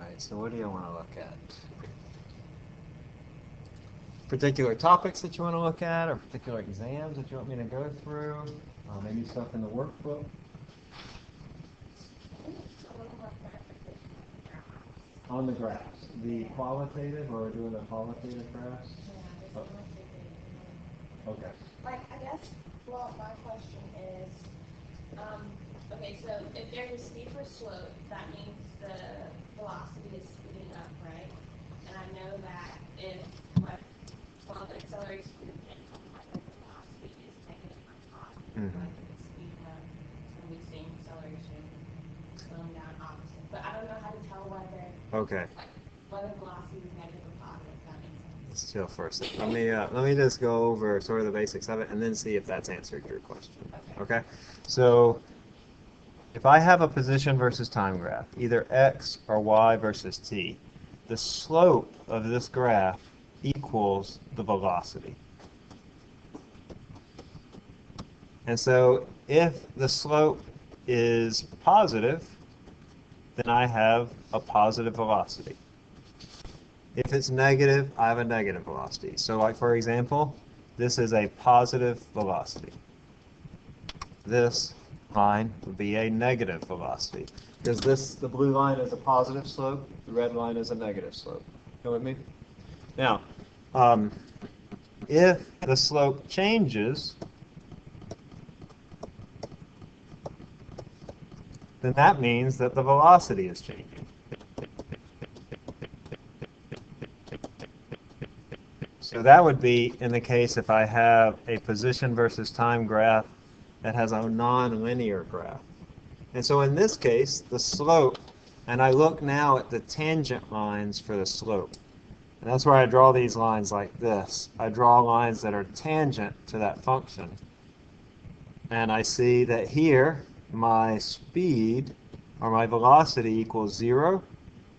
Alright, so what do you want to look at? Particular topics that you want to look at, or particular exams that you want me to go through? Maybe stuff in the workbook? On the graphs. The qualitative, or doing the qualitative graphs? Oh. Okay. Like, I guess, well, my question is, okay, so if there's a steeper slope, that means the velocity is speeding up, right? And I know that if, like, well, the acceleration is the velocity is negative or positive, like if it's speeding up, it's going to be the same acceleration, slowing down opposite. But I don't know how to tell whether, like, whether velocity is negative or positive, if that makes sense. Let's chill for a second. Let me just go over sort of the basics of it, and then see if that's answered your question. Okay? So, if I have a position versus time graph, either x or y versus t, the slope of this graph equals the velocity. And so, if the slope is positive, then I have a positive velocity. If it's negative, I have a negative velocity. So, like, for example, this is a positive velocity. This line would be a negative velocity, because the blue line is a positive slope, the red line is a negative slope. You with me? Now, if the slope changes, then that means that the velocity is changing. So that would be in the case if I have a position versus time graph that has a non-linear graph. And so in this case, the slope, and I look now at the tangent lines for the slope. And that's where I draw these lines like this. I draw lines that are tangent to that function. And I see that here, my speed, or my velocity, equals 0.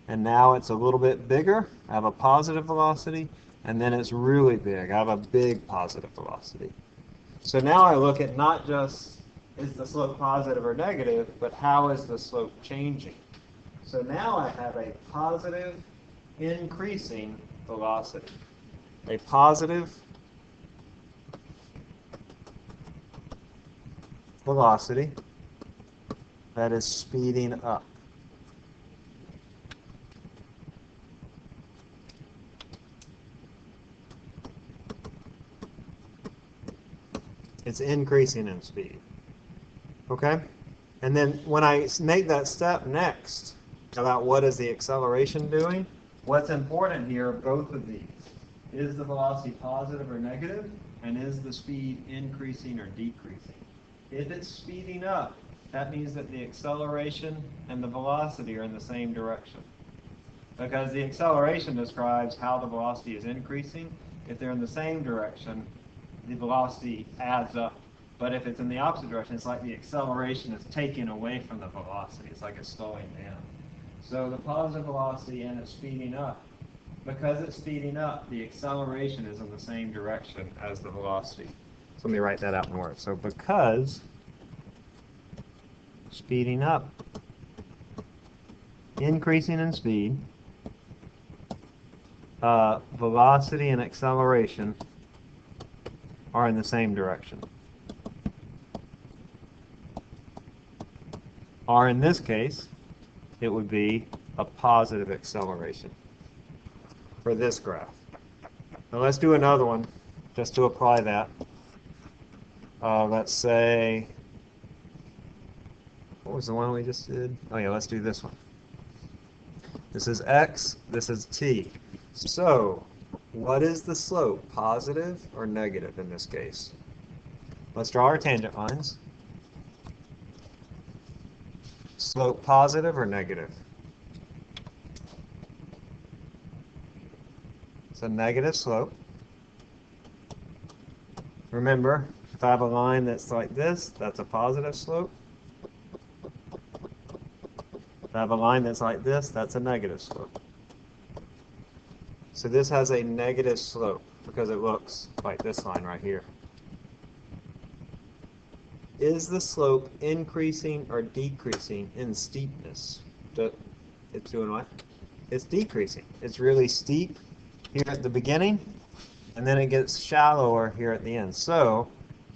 And now it's a little bit bigger. I have a positive velocity. And then it's really big. I have a big positive velocity. So now I look at not just is the slope positive or negative, but how is the slope changing? So now I have a positive increasing velocity. A positive velocity that is speeding up. It's increasing in speed. Okay? And then when I make that step next about what is the acceleration doing, what's important here are both of these. Is the velocity positive or negative? And is the speed increasing or decreasing? If it's speeding up, that means that the acceleration and the velocity are in the same direction. Because the acceleration describes how the velocity is increasing. If they're in the same direction, the velocity adds up. But if it's in the opposite direction, it's like the acceleration is taken away from the velocity. It's like it's slowing down. So the positive velocity and it's speeding up. Because it's speeding up, the acceleration is in the same direction as the velocity. So let me write that out in words. So because speeding up, increasing in speed, velocity and acceleration are in the same direction. Or in this case, it would be a positive acceleration for this graph. Now let's do another one just to apply that. Let's say, what was the one we just did? Oh yeah, let's do this one. This is x, this is t. So, what is the slope, positive or negative in this case? Let's draw our tangent lines. Slope positive or negative? It's a negative slope. Remember, if I have a line that's like this, that's a positive slope. If I have a line that's like this, that's a negative slope. So this has a negative slope because it looks like this line right here. Is the slope increasing or decreasing in steepness? It's doing what? it's decreasing. It's really steep here at the beginning, and then it gets shallower here at the end. So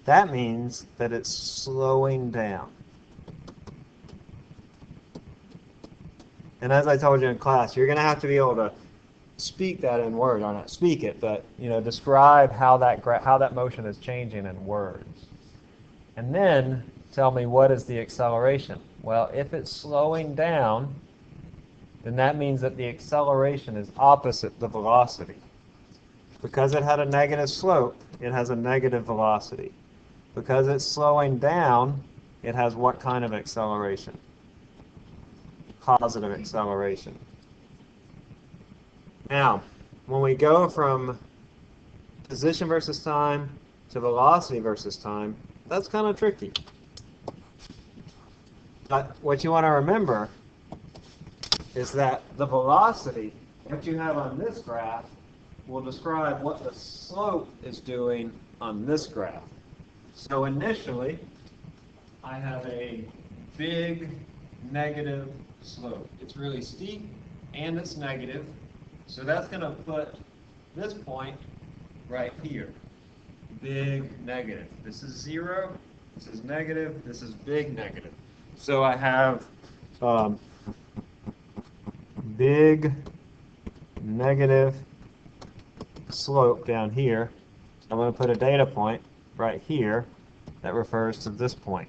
that means that it's slowing down. And as I told you in class, you're going to have to be able to speak that in words, or not speak it, but describe how that motion is changing in words. And then tell me, what is the acceleration? Well, if it's slowing down, then that means that the acceleration is opposite the velocity. Because it had a negative slope, it has a negative velocity. Because it's slowing down, it has what kind of acceleration? Positive acceleration. Now, when we go from position versus time to velocity versus time, that's kind of tricky. But what you want to remember is that the velocity that you have on this graph will describe what the slope is doing on this graph. So initially, I have a big negative slope. It's really steep and it's negative. So that's going to put this point right here. Big negative. This is 0. This is negative. This is big negative. So I have big negative slope down here. I'm going to put a data point right here that refers to this point.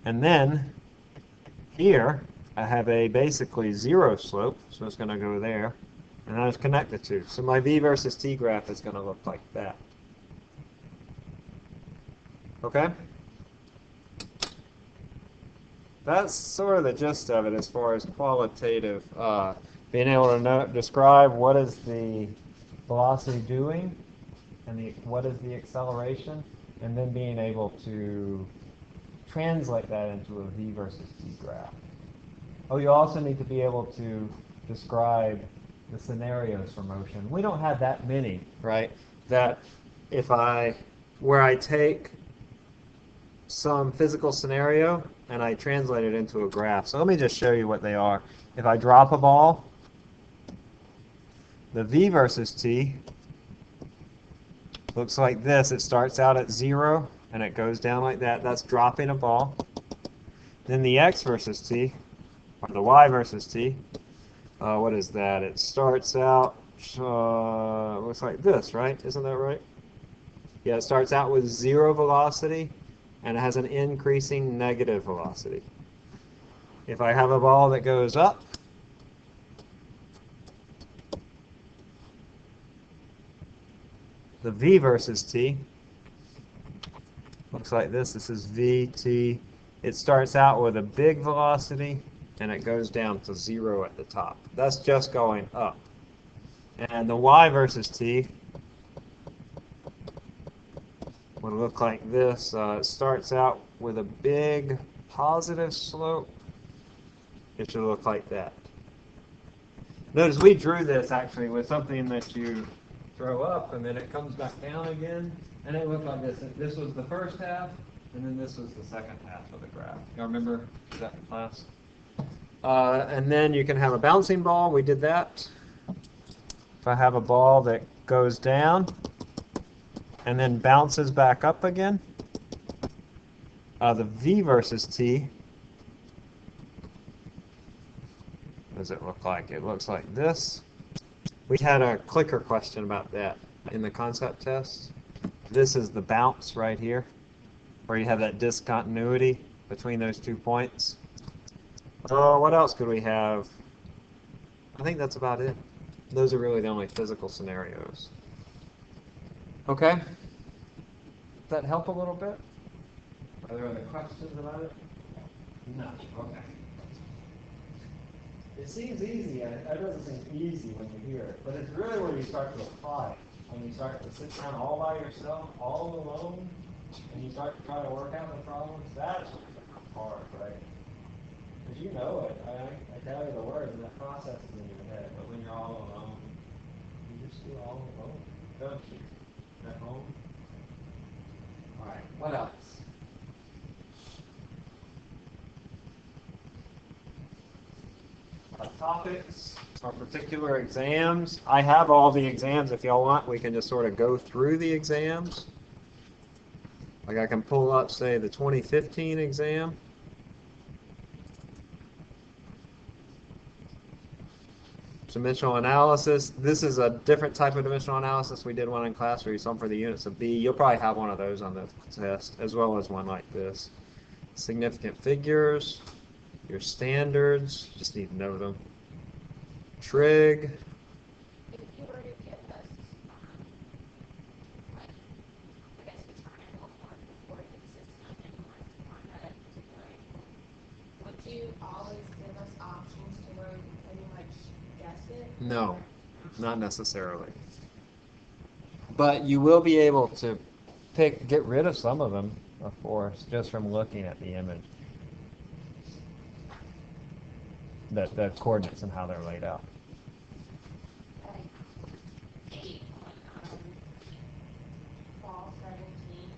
And then here I have a basically 0 slope, so it's going to go there, and I just connect the two. So my v versus t graph is going to look like that. Okay? That's sort of the gist of it as far as qualitative, being able to describe what is the velocity doing and what is the acceleration, and then being able to translate that into a v versus t graph. Oh, you also need to be able to describe the scenarios for motion. We don't have that many, right? That where I take some physical scenario and I translate it into a graph. So let me just show you what they are. If I drop a ball, the v versus t looks like this. It starts out at 0 and it goes down like that. That's dropping a ball. Then the x versus t, or the y versus t, what is that? It starts out, looks like this, right? Isn't that right? Yeah, it starts out with 0 velocity and it has an increasing negative velocity. If I have a ball that goes up, the v versus t looks like this. This is vt. It starts out with a big velocity and it goes down to 0 at the top. That's just going up. And the y versus t would look like this. It starts out with a big positive slope. It should look like that. Notice we drew this actually with something that you throw up and then it comes back down again, and it looked like this. This was the first half, and then this was the second half of the graph. Y'all remember that in class? And then you can have a bouncing ball. We did that. If I have a ball that goes down and then bounces back up again, the v versus t, what does it look like? It looks like this. We had a clicker question about that in the concept test. This is the bounce right here, where you have that discontinuity between those 2 points. What else could we have? I think that's about it. Those are really the only physical scenarios. Okay? Does that help a little bit? Are there other questions about it? No. Okay. It seems easy, and it doesn't seem easy when you hear it, but it's really when you start to apply it. When you start to sit down all by yourself, all alone, and you start to try to work out the problems, that's hard, right? Because you know it. I tell you the words, and that process is in your head, but when you're all alone, you just do it all alone, don't you? At home? All right, what else? topics or particular exams. I have all the exams. If y'all want, we can just sort of go through the exams. Like I can pull up, say, the 2015 exam. Dimensional analysis. This is a different type of dimensional analysis. We did one in class where you sum for the units of B. You'll probably have one of those on the test, as well as one like this. Significant figures, your standards, just need to know them. Trig. If you were to give us, like, I guess the triangle one or the system and one would you always give us options to where we pretty much guess it? No, not necessarily. But you will be able to get rid of some of them, of course, just from looking at the image. The coordinates and how they're laid out. Okay. 8 fall 17.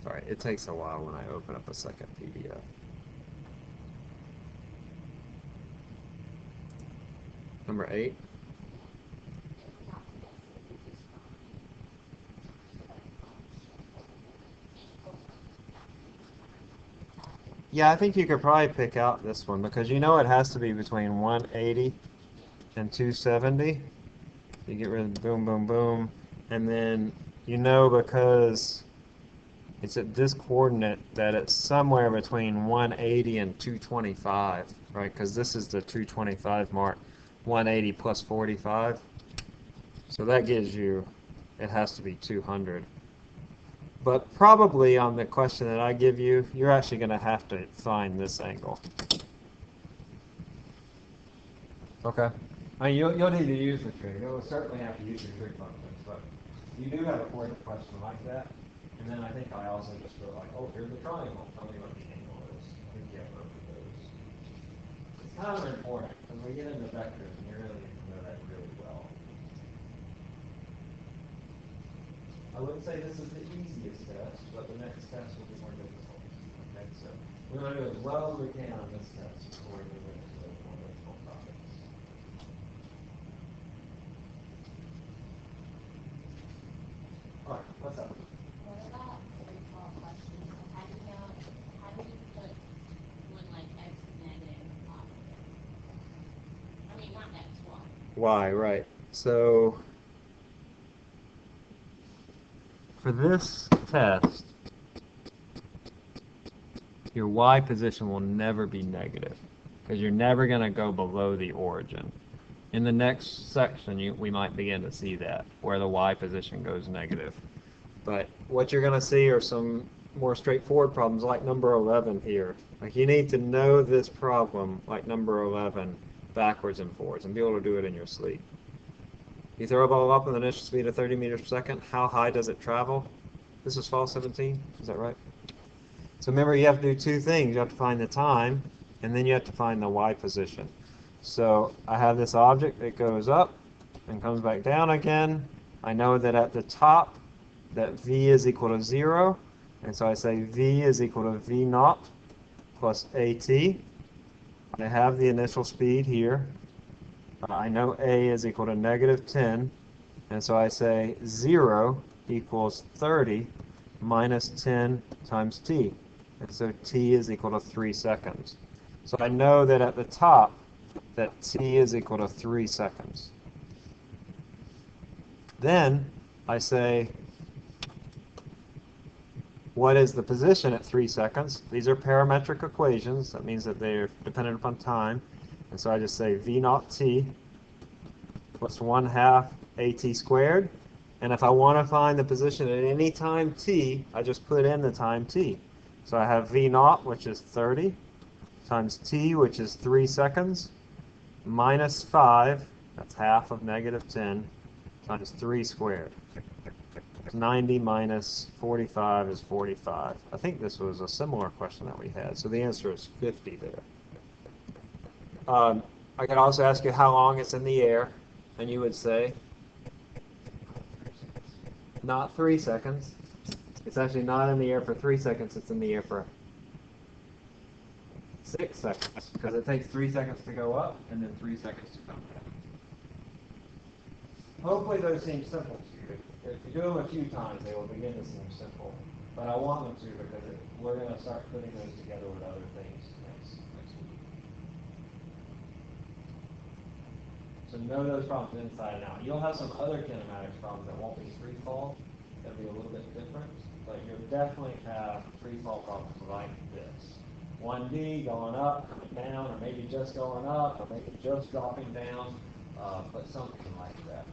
Sorry, it takes a while when I open up a second PDF. Number 8. Yeah, I think you could probably pick out this one because you know it has to be between 180 and 270. You get rid of boom, boom, boom. And then you know because it's at this coordinate that it's somewhere between 180 and 225, right? Because this is the 225 mark, 180 plus 45. So that gives you, it has to be 200. But probably on the question that I give you, you're actually going to have to find this angle. Okay? I mean, you'll need to use the trig. You'll certainly have to use your trig functions, but you do have a coordinate question like that. And then I think I also just put like, oh, here's the triangle. Tell me what the angle is. I think you have both of those. It's kind of important because we get into vectors and you really need to know that really well. I wouldn't say this is the easiest test, but the next test will be more difficult. Okay, so we want to do as well as we can on this test before we move into the more difficult topics. All right, what's up? What about recall questions? How do you put when like x is negative and positive? I mean, not x, y. Y, right. So for this test, your y position will never be negative because you're never going to go below the origin. In the next section, we might begin to see that, where the y position goes negative. But what you're going to see are some more straightforward problems like number 11 here. Like you need to know this problem, like number 11, backwards and forwards, and be able to do it in your sleep. You throw a ball up with an initial speed of 30 meters per second. How high does it travel? This is fall 17. Is that right? So remember, you have to do two things. You have to find the time, and then you have to find the y position. So I have this object that goes up and comes back down again. I know that at the top, that v is equal to 0. And so I say v is equal to v naught plus at. I have the initial speed here. I know a is equal to negative 10. And so I say 0 equals 30 minus 10 times t. And so t is equal to 3 seconds. So I know that at the top, that t is equal to 3 seconds. Then I say, what is the position at 3 seconds? These are parametric equations. That means that they're dependent upon time. And so I just say v naught t plus 1/2 at squared. And if I want to find the position at any time t, I just put in the time t. So I have v naught, which is 30, times t, which is 3 seconds, minus 5, that's half of negative 10, times 3 squared. 90 minus 45 is 45. I think this was a similar question that we had, so the answer is 50 there. I could also ask you how long it's in the air, and you would say, not 3 seconds. It's actually not in the air for 3 seconds, it's in the air for 6 seconds, because it takes 3 seconds to go up, and then 3 seconds to come down. Hopefully those seem simple to you. If you do them a few times, they will begin to seem simple. But I want them to, because we're going to start putting those together with other things next week. So know those problems inside and out. You'll have some other kinematics problems that won't be free fall. That'll be a little bit different. But you'll definitely have free fall problems like this. 1D going up, coming down, or maybe just going up, or maybe just dropping down, but something like that.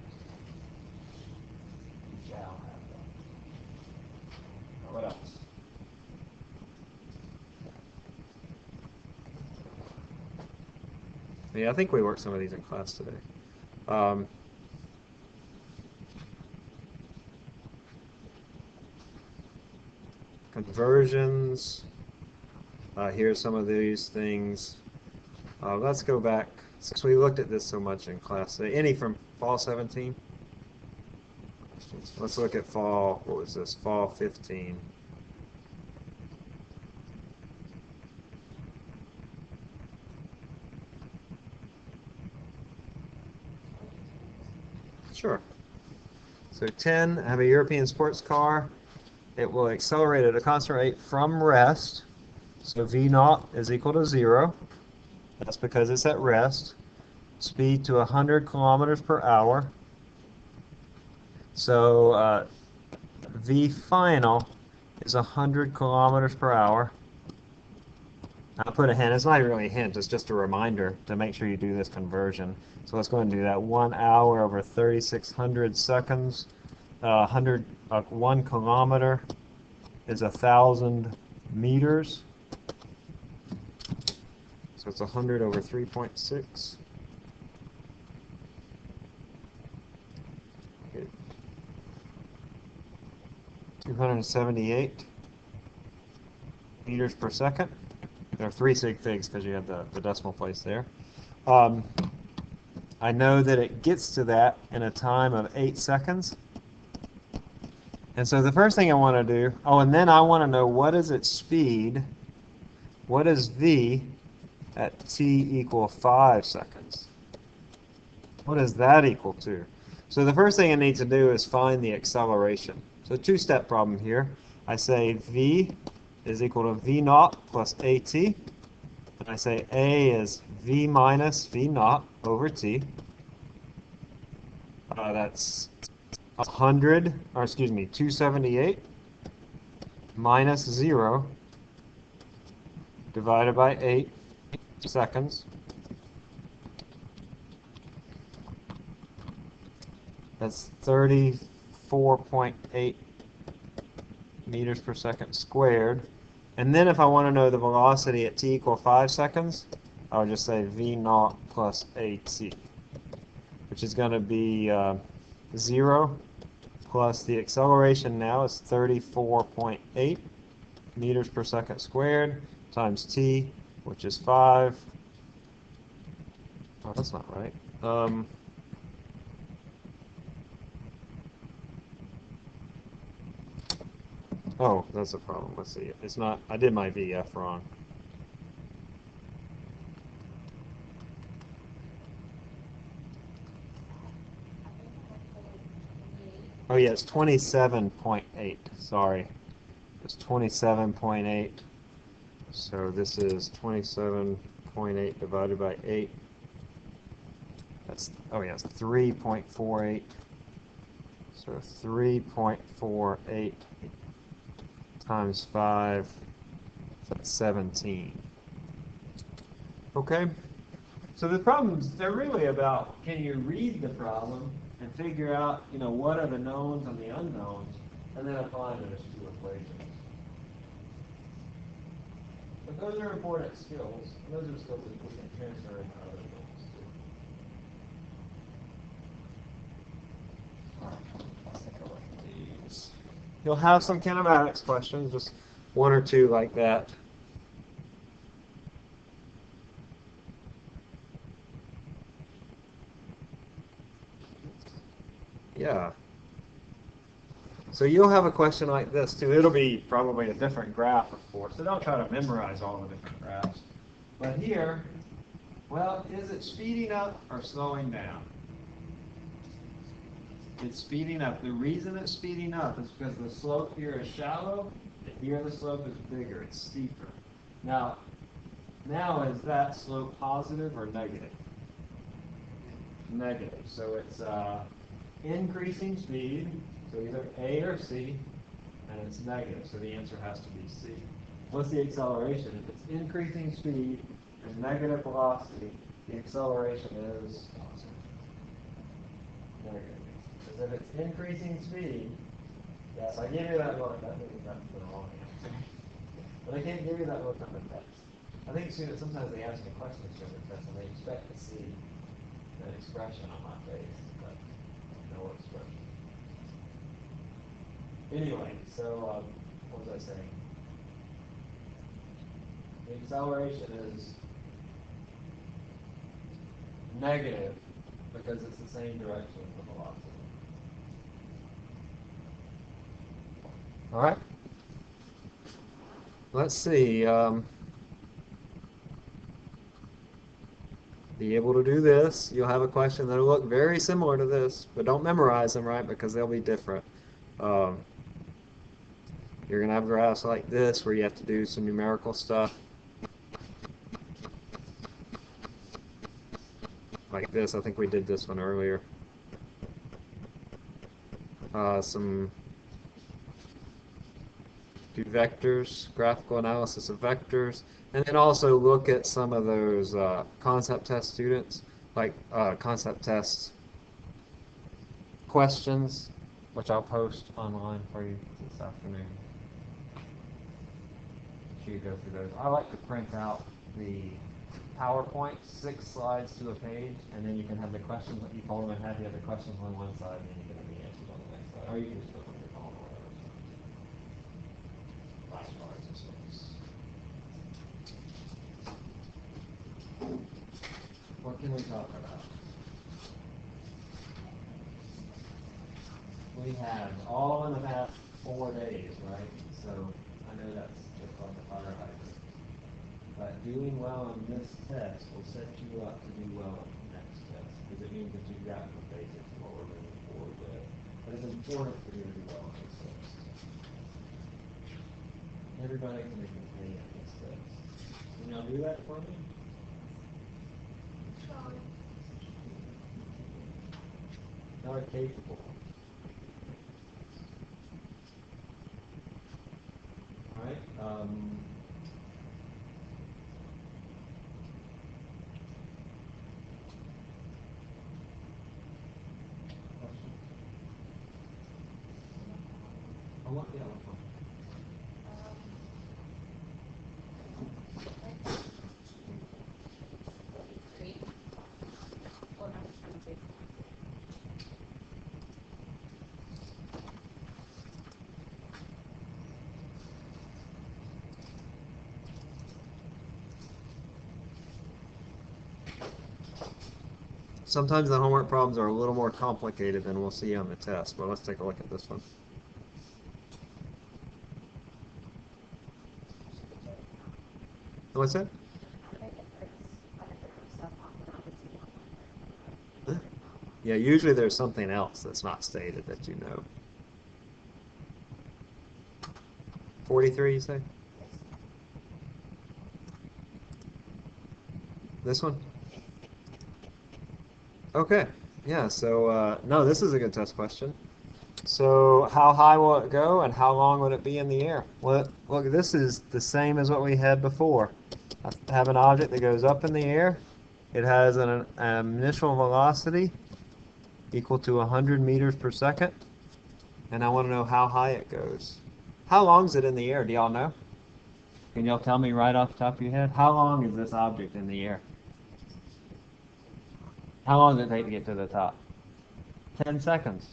You shall have them. Now, what else? Yeah, I think we worked some of these in class today. Conversions. Here's some of these things. Let's go back, since we looked at this so much in class today. Any from fall 17? Let's look at fall, what was this, fall 15. Sure. So 10, have a European sports car. It will accelerate at a constant rate from rest. So V naught is equal to 0. That's because it's at rest. Speed to 100 kilometers per hour. So V final is 100 kilometers per hour. I'll put a hint. It's not really a hint. It's just a reminder to make sure you do this conversion. So let's go ahead and do that. 1 hour over 3,600 seconds. 1 kilometer is 1,000 meters. So it's 100 over 3.6. 278 meters per second. There are 3 sig figs because you have the decimal place there. I know that it gets to that in a time of 8 seconds. And so the first thing I want to do, and then I want to know what is its speed, what is V at t equal 5 seconds? What is that equal to? So the first thing I need to do is find the acceleration. So 2-step problem here. I say V is equal to V naught plus AT. And I say A is V minus V naught over T. That's 278 minus 0 divided by 8 seconds. That's 34.8 meters per second squared. And then if I want to know the velocity at t equal 5 seconds, I'll just say V naught plus AT, which is going to be 0 plus the acceleration now is 34.8 meters per second squared times t, which is 5. Oh, that's not right. Oh, that's a problem. Let's see. It's not. I did my VF wrong. Oh yeah, it's 27.8. Sorry, it's 27.8. So this is 27.8 divided by 8. That's, oh yeah, it's 3.48. So 3.48 times 5, that's 17. Okay? So the problems, they're really about, can you read the problem and figure out, what are the knowns and the unknowns, and then apply those 2 equations. But those are important skills. Those are skills that we can transfer into other things too. All right, let's take a look at these. You'll have some kinematics questions, just 1 or 2 like that. Yeah. So you'll have a question like this too. It'll be probably a different graph, of course. So don't try to memorize all the different graphs. But here, well, is it speeding up or slowing down? It's speeding up. The reason it's speeding up is because the slope here is shallow, and here the slope is bigger. It's steeper. Now is that slope positive or negative? Negative. So it's increasing speed, so either A or C, and it's negative, so the answer has to be C. What's the acceleration? If it's increasing speed and negative velocity, the acceleration is negative. Because if it's increasing speed, yes, I gave you that look. I think that's the wrong answer. But I can't give you that look on the text. I think students, sometimes they ask me questions during the test and they expect to see an expression on my face, but no expression. Anyway, so what was I saying? The acceleration is negative because it's the same direction as the velocity. All right. Let's see. Be able to do this. You'll have a question that'll look very similar to this, but don't memorize them, right? Because they'll be different. You're going to have graphs like this where you have to do some numerical stuff. Like this. I think we did this one earlier. Some do vectors, graphical analysis of vectors, and then also look at some of those concept test students, like concept test questions, which I'll post online for you this afternoon. You go through those. I like to print out the PowerPoint, 6 slides to a page, and then you can have the questions that you fold them in half. You have the questions on one side, and then you can have the answers on the next side, or you can just put them in your phone or whatever. Flashcards and stuff. What can we talk about? We have all in the past 4 days, right? So I know that's just on the fire hydrant. But doing well on this test will set you up to do well on the next test, because it means that you've gotten the basics of what we're moving forward with. But it's important for you to do well on this test. Everybody can make an A on this test. Can y'all do that for me? Y'all are capable. All right. Sometimes the homework problems are a little more complicated than we'll see on the test, but let's take a look at this one. What's that? Yeah, usually there's something else that's not stated that you know. 43, you say? This one? Okay, yeah, so no, this is a good test question. So how high will it go and how long would it be in the air? Well, look, this is the same as what we had before. I have an object that goes up in the air. It has an initial velocity equal to 100 meters per second. And I want to know how high it goes. How long is it in the air? Do y'all know? Can y'all tell me right off the top of your head? How long is this object in the air? How long does it take to get to the top? 10 seconds.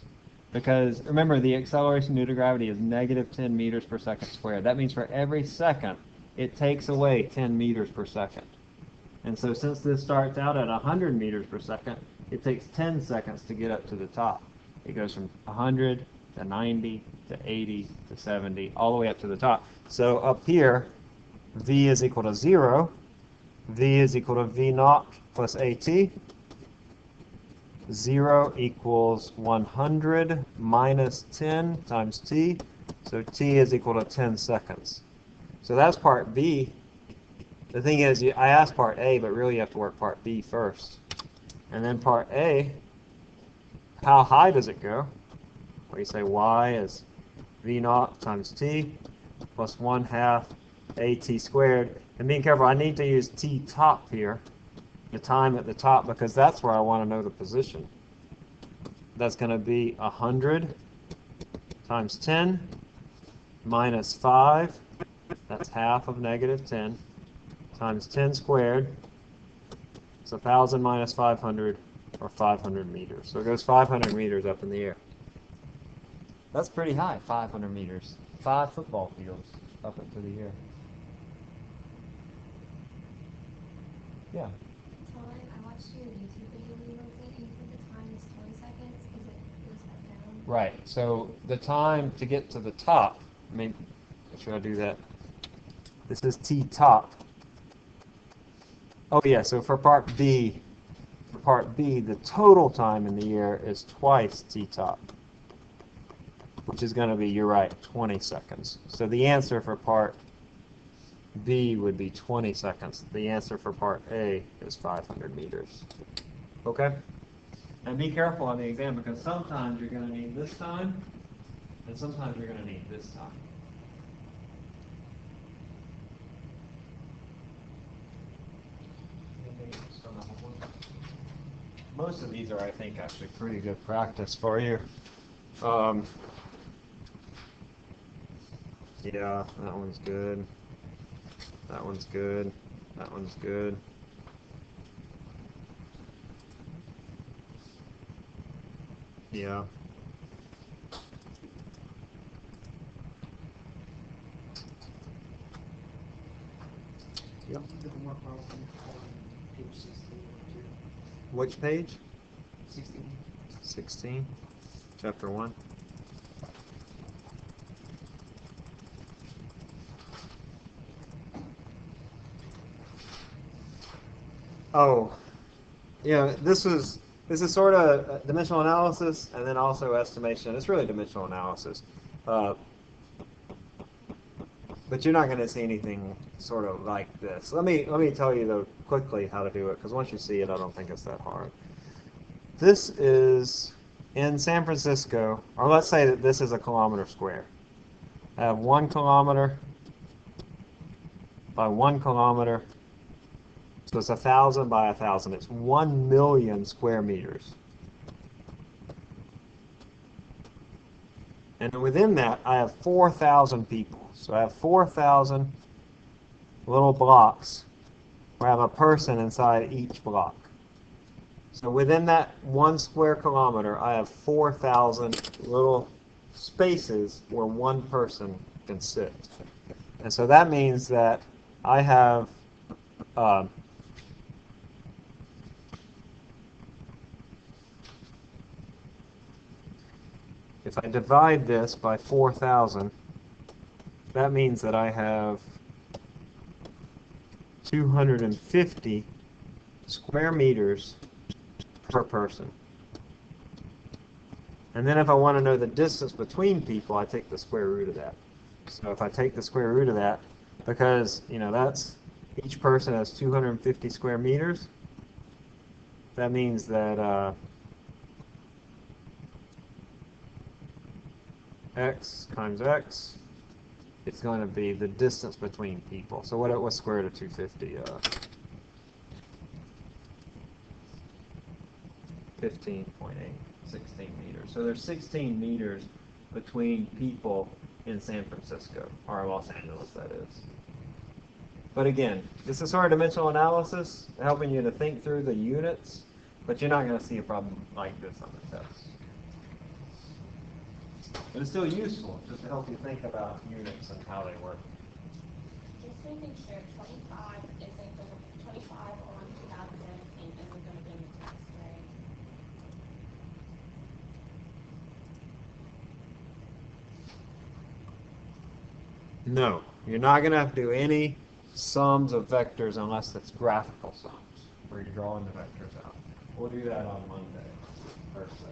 Because remember, the acceleration due to gravity is negative 10 meters per second squared. That means for every second, it takes away 10 meters per second. And so since this starts out at 100 meters per second, it takes 10 seconds to get up to the top. It goes from 100 to 90 to 80 to 70, all the way up to the top. So up here, v is equal to 0. V is equal to v naught plus at. 0 equals 100 minus 10 times t. So t is equal to 10 seconds. So that's part B. The thing is, I asked part A, but really you have to work part B first. And then part A, how high does it go? Where you say y is v naught times t plus 1/2 at squared. And being careful, I need to use t top here, the time at the top, because that's where I want to know the position. That's going to be 100 times 10 minus 5. That's half of negative 10 times 10 squared. It's 1,000 minus 500, or 500 meters. So it goes 500 meters up in the air. That's pretty high, 500 meters. 5 football fields up into the air. Yeah. I watched your YouTube video when you wrote it, and you said the time is 20 seconds because it goes back down. Right. So the time to get to the top, should I do that? This is t top. Oh yeah, so for part B, the total time in the air is twice t top, which is going to be, you're right, 20 seconds. So the answer for part B would be 20 seconds. The answer for part A is 500 meters. Okay? And be careful on the exam, because sometimes you're going to need this time, and sometimes you're going to need this time. Most of these are, I think, actually pretty good practice for you. Yeah, that one's good. That one's good. That one's good. Yeah. Yep. Which page? 16. 16. Chapter 1. Oh, yeah, this is sort of dimensional analysis and then also estimation. It's really dimensional analysis. But you're not going to see anything sort of like this. Let me tell you, though, quickly how to do it, because once you see it, I don't think it's that hard. This is in San Francisco, or let's say that this is a kilometer square. I have 1 kilometer by 1 kilometer. So it's 1,000 by 1,000. It's 1 million square meters. And within that, I have 4,000 people. So I have 4,000 little blocks where I have a person inside each block. So within that 1 square kilometer, I have 4,000 little spaces where one person can sit. And so that means that I have if I divide this by 4,000, that means that I have 250 square meters per person. And then if I want to know the distance between people, I take the square root of that. So if I take the square root of that, because, that's, each person has 250 square meters, that means that x times x is going to be the distance between people. So what's square root of 250? 15.8, 16 meters. So there's 16 meters between people in San Francisco, or Los Angeles, that is. But again, this is sort of dimensional analysis, helping you to think through the units, but you're not going to see a problem like this on the test. But it's still useful, just to help you think about units and how they work. Just making sure 25 isn't going to, 25 on 2017 isn't going to be in the test, right? No, you're not going to have to do any sums of vectors unless it's graphical sums, where you're drawing the vectors out. We'll do that on Monday, first thing.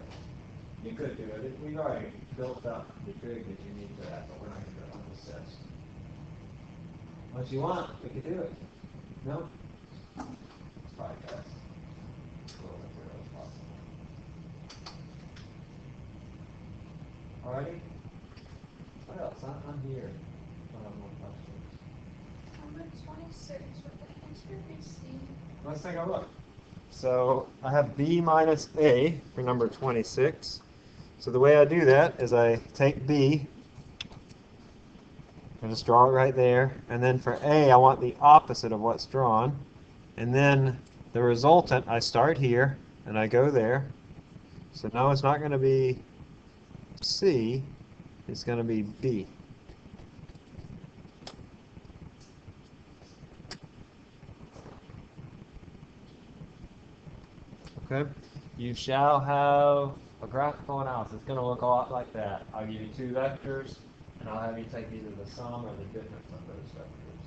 You could do it. We've already built up the trig that you need for that, but we're not going to do it on this test. Unless you want, we could do it. No? It's probably best. A little bit clearer as possible. Alrighty? What else? I'm here. I have more questions. Number 26, what the answer is C. Let's take a look. So I have b minus a for number 26. So the way I do that is I take b, I just draw it right there, and then for a I want the opposite of what's drawn, and then the resultant I start here and I go there. So now it's not going to be c, it's going to be b. Okay, you shall have a graphical analysis. It's going to look a lot like that. I'll give you two vectors, and I'll have you take either the sum or the difference of those vectors.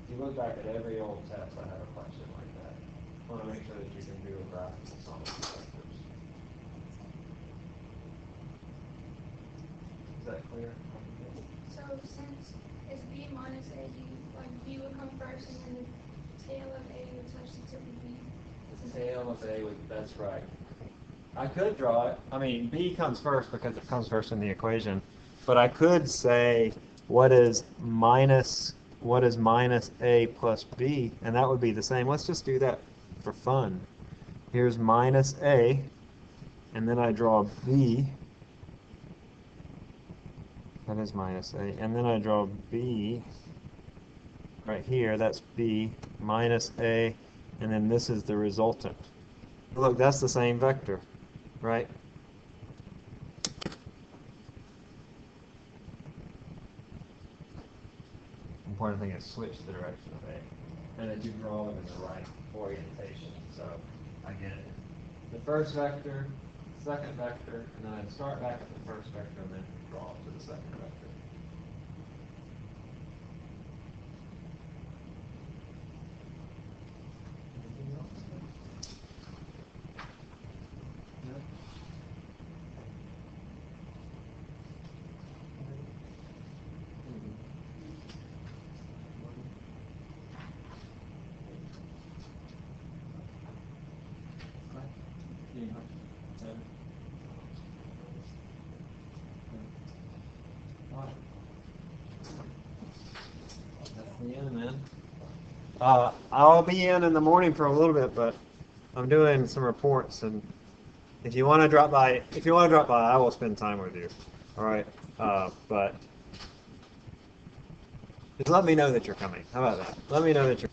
If you look back at every old test, I have a question like that. I want to make sure that you can do a graphical sum of the vectors. Is that clear? So since it's B minus A, like B would come first and then the tail of A would touch the tip of B. The tail of A would, that's right. I could draw it. I mean, B comes first because it comes first in the equation. But I could say what is minus A plus B, and that would be the same. Let's just do that for fun. Here's minus A, and then I draw B. That is minus A. And then I draw B right here. That's B minus A, and then this is the resultant. Look, that's the same vector, right? Important thing is switch the direction of A, and that you draw them in the right orientation. So I get it. The first vector, second vector, and then I'd start back at the first vector and then draw to the second vector. Anything else? No? That's the end, man. I'll be in the morning for a little bit, but I'm doing some reports, and if you want to drop by, I will spend time with you. All right, but just let me know that you're coming. How about that? Let me know that you're.